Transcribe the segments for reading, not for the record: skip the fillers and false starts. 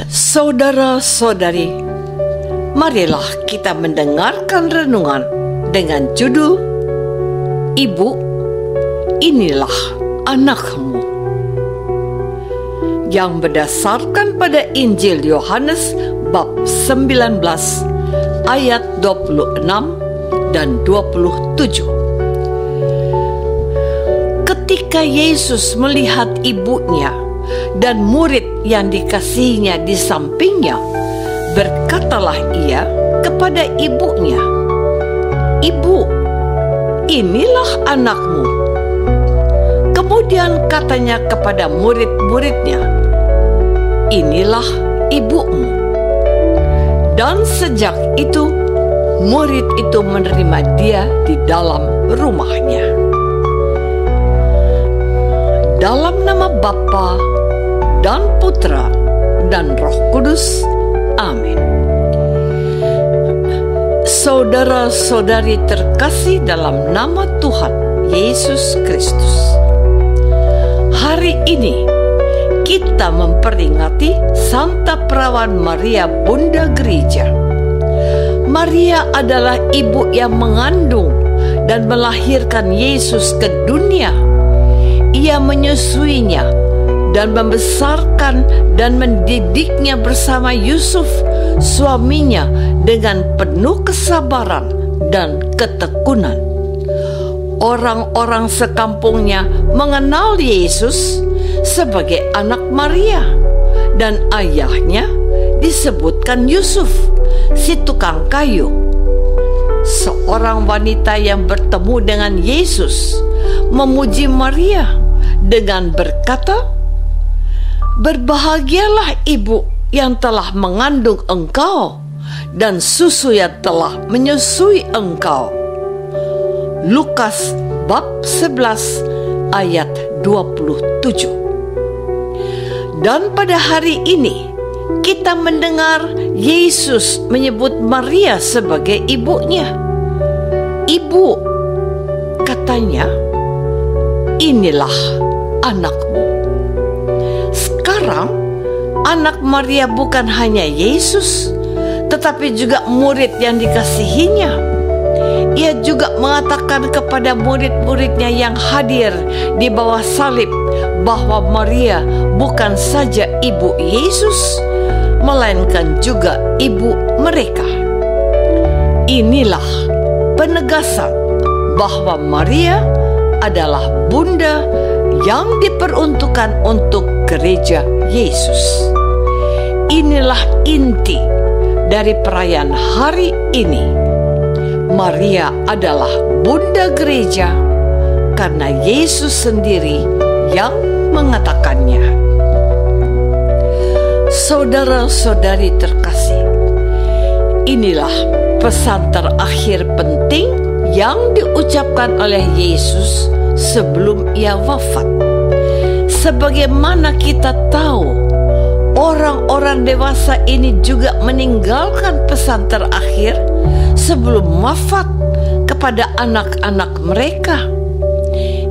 Saudara-saudari, marilah kita mendengarkan renungan dengan judul Ibu, inilah anakmu, yang berdasarkan pada Injil Yohanes bab 19 ayat 26 dan 27. Ketika Yesus melihat ibunya dan murid yang dikasihinya di sampingnya, berkatalah ia kepada ibunya, "Ibu, inilah anakmu." Kemudian katanya kepada murid-muridnya, "Inilah ibumu." Dan sejak itu, murid itu menerima dia di dalam rumahnya. Dalam nama Bapa dan Putra dan Roh Kudus. Amin. Saudara-saudari terkasih dalam nama Tuhan Yesus Kristus, hari ini kita memperingati Santa Perawan Maria, Bunda Gereja. Maria adalah ibu yang mengandung dan melahirkan Yesus ke dunia. Ia menyusuinya dan membesarkan dan mendidiknya bersama Yusuf, suaminya, dengan penuh kesabaran dan ketekunan. Orang-orang sekampungnya mengenal Yesus sebagai anak Maria, dan ayahnya disebutkan Yusuf, si tukang kayu. Seorang wanita yang bertemu dengan Yesus memuji Maria dengan berkata, "Berbahagialah ibu yang telah mengandung engkau dan susu yang telah menyusui engkau." Lukas bab 11 ayat 27. Dan pada hari ini kita mendengar Yesus menyebut Maria sebagai ibunya. "Ibu," katanya, "inilah anakmu." Sekarang anak Maria bukan hanya Yesus, tetapi juga murid yang dikasihinya. Ia juga mengatakan kepada murid-muridnya yang hadir di bawah salib bahwa Maria bukan saja ibu Yesus, melainkan juga ibu mereka. Inilah penegasan bahwa Maria adalah bunda yang diperuntukkan untuk gereja Yesus. Inilah inti dari perayaan hari ini. Maria adalah bunda gereja karena Yesus sendiri yang mengatakannya. Saudara-saudari terkasih, inilah pesan terakhir penting yang diucapkan oleh Yesus sebelum ia wafat. Sebagaimana kita tahu, orang-orang dewasa ini juga meninggalkan pesan terakhir sebelum wafat kepada anak-anak mereka.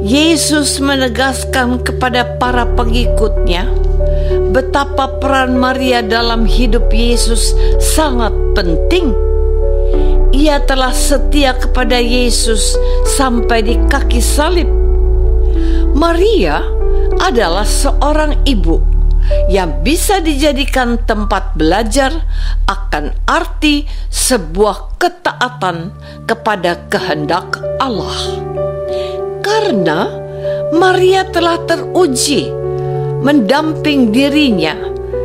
Yesus menegaskan kepada para pengikutnya betapa peran Maria dalam hidup Yesus sangat penting. Ia telah setia kepada Yesus sampai di kaki salib. Maria adalah seorang ibu yang bisa dijadikan tempat belajar akan arti sebuah ketaatan kepada kehendak Allah. Karena Maria telah teruji mendamping dirinya,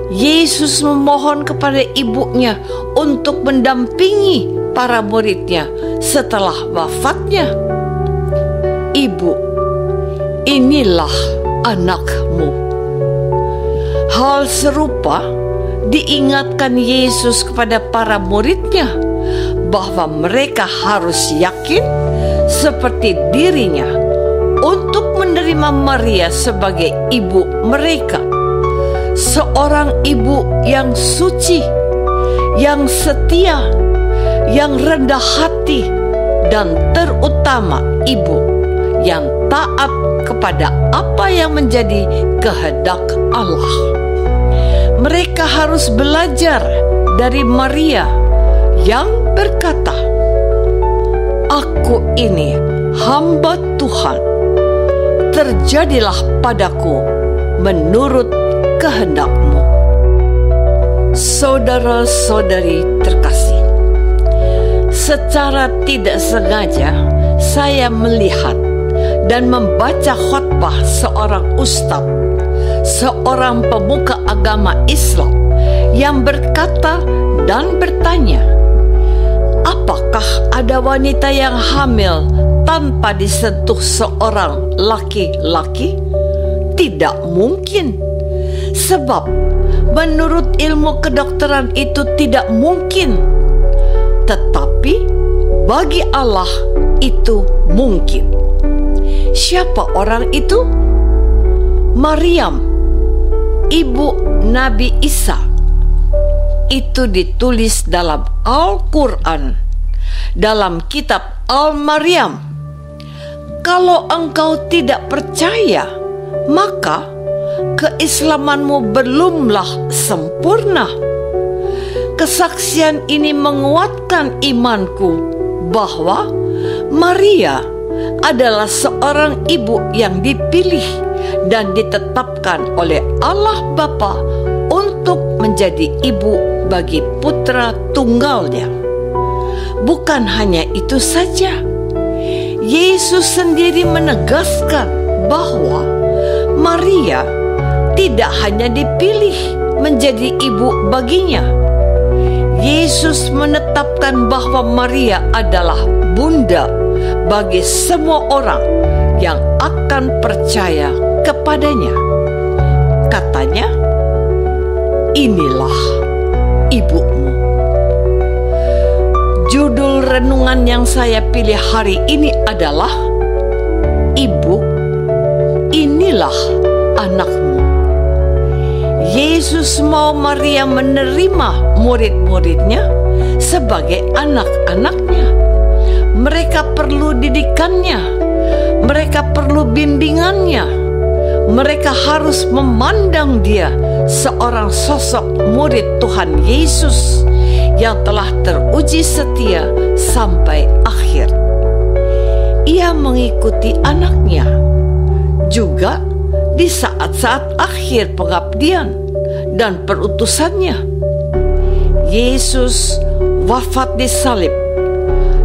Yesus memohon kepada ibunya untuk mendampingi para muridnya setelah wafatnya. "Ibu, inilah anakmu." Hal serupa diingatkan Yesus kepada para muridnya bahwa mereka harus yakin seperti dirinya untuk menerima Maria sebagai ibu mereka, seorang ibu yang suci, yang setia, yang rendah hati, dan terutama ibu yang taat kepada apa yang menjadi kehendak Allah. mereka harus belajar dari Maria yang berkata, "Aku ini hamba Tuhan, terjadilah padaku menurut kehendak-Mu." Saudara-saudari terkasih, secara tidak sengaja saya melihat dan membaca khotbah seorang ustadz, seorang pemuka agama Islam yang berkata dan bertanya, apakah ada wanita yang hamil tanpa disentuh seorang laki-laki? Tidak mungkin, sebab menurut ilmu kedokteran itu tidak mungkin. Tetapi bagi Allah itu mungkin. Siapa orang itu? Maryam, ibu Nabi Isa. Itu ditulis dalam Al-Quran, dalam kitab Al-Maryam. Kalau engkau tidak percaya, maka keislamanmu belumlah sempurna. Kesaksian ini menguatkan imanku bahwa Maria adalah seorang ibu yang dipilih dan ditetapkan oleh Allah Bapa untuk menjadi ibu bagi putra tunggalnya. Bukan hanya itu saja, Yesus sendiri menegaskan bahwa Maria tidak hanya dipilih menjadi ibu baginya. Yesus menetapkan bahwa Maria adalah bunda bagi semua orang yang akan percaya kepadanya. Katanya, "Inilah ibumu." Judul renungan yang saya pilih hari ini adalah "Ibu, inilah anakmu." Yesus mau Maria menerima murid-muridnya sebagai anak-anaknya. Mereka perlu didikannya, mereka perlu bimbingannya. Mereka harus memandang dia seorang sosok murid Tuhan Yesus yang telah teruji setia sampai akhir. Ia mengikuti anaknya juga di saat-saat akhir pengabdian dan perutusannya. Yesus wafat di salib,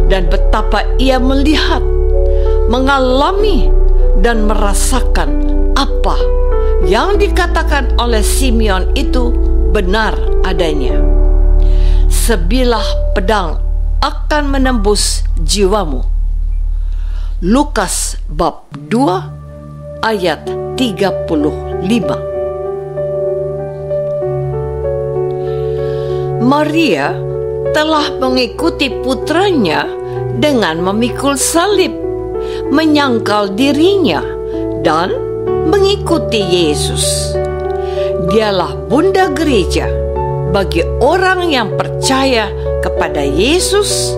dan betapa ia melihat, mengalami, dan merasakan apa yang dikatakan oleh Simeon itu benar adanya. Sebilah pedang akan menembus jiwamu. Lukas bab 2 ayat 35. Maria telah mengikuti putranya dengan memikul salib, menyangkal dirinya, dan mengikuti Yesus. Dialah bunda gereja bagi orang yang percaya kepada Yesus,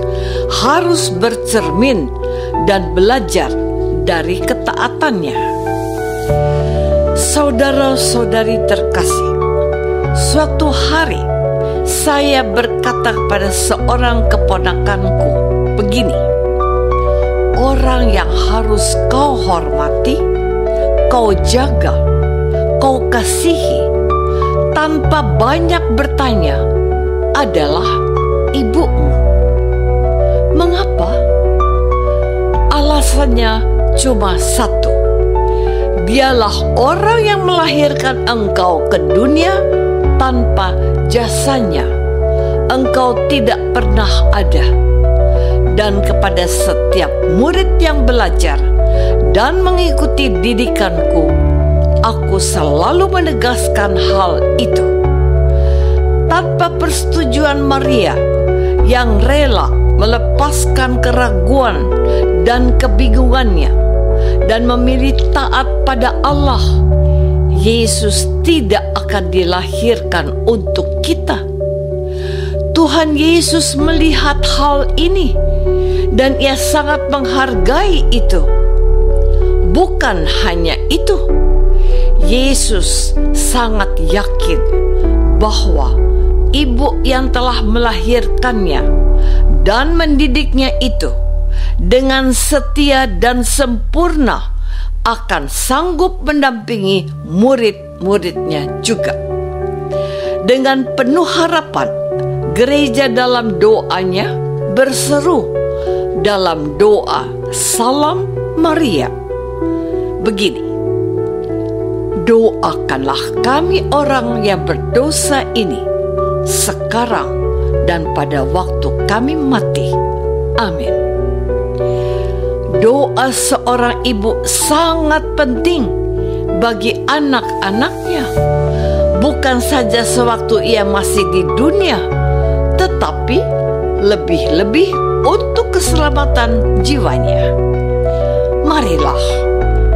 harus bercermin dan belajar dari ketaatannya. Saudara-saudari terkasih, suatu hari saya berkata kepada seorang keponakanku begini, "Orang yang harus kau hormati, kau jaga, kau kasihi tanpa banyak bertanya adalah ibumu." Mengapa? Alasannya cuma satu. Dialah orang yang melahirkan engkau ke dunia. Tanpa jasanya engkau tidak pernah ada. Dan kepada setiap murid yang belajar dan mengikuti didikanku, aku selalu menegaskan hal itu. Tanpa persetujuan Maria yang rela melepaskan keraguan dan kebingungannya dan memilih taat pada Allah, Yesus tidak akan dilahirkan untuk kita. Tuhan Yesus melihat hal ini dan ia sangat menghargai itu. Bukan hanya itu, Yesus sangat yakin bahwa ibu yang telah melahirkannya dan mendidiknya itu dengan setia dan sempurna akan sanggup mendampingi murid-muridnya juga. Dengan penuh harapan, gereja dalam doanya berseru dalam doa Salam Maria begini: doakanlah kami orang yang berdosa ini sekarang dan pada waktu kami mati. Amin. Doa seorang ibu sangat penting bagi anak-anaknya, bukan saja sewaktu ia masih di dunia, tetapi lebih-lebih untuk keselamatan jiwanya. Marilah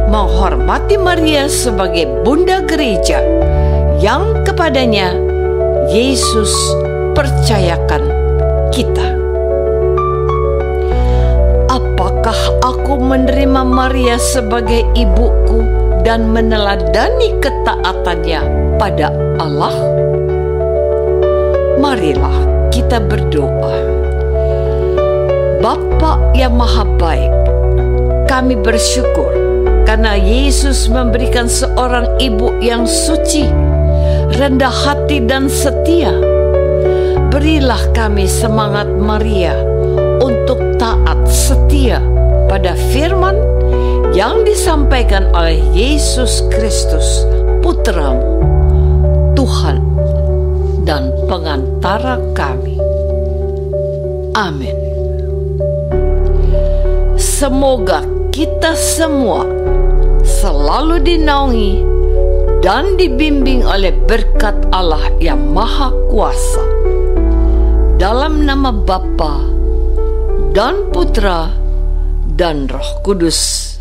menghormati Maria sebagai Bunda Gereja yang kepadanya Yesus percayakan kita. Apakah aku menerima Maria sebagai ibuku dan meneladani ketaatannya pada Allah? Marilah kita berdoa. Bapa yang Maha Baik, kami bersyukur karena Yesus memberikan seorang ibu yang suci, rendah hati dan setia. Berilah kami semangat Maria untuk taat setia pada firman yang disampaikan oleh Yesus Kristus, Putra-Mu, Tuhan dan pengantara kami. Amin. Semoga kita semua selalu dinaungi dan dibimbing oleh berkat Allah yang Maha Kuasa. Dalam nama Bapa dan Putra dan Roh Kudus.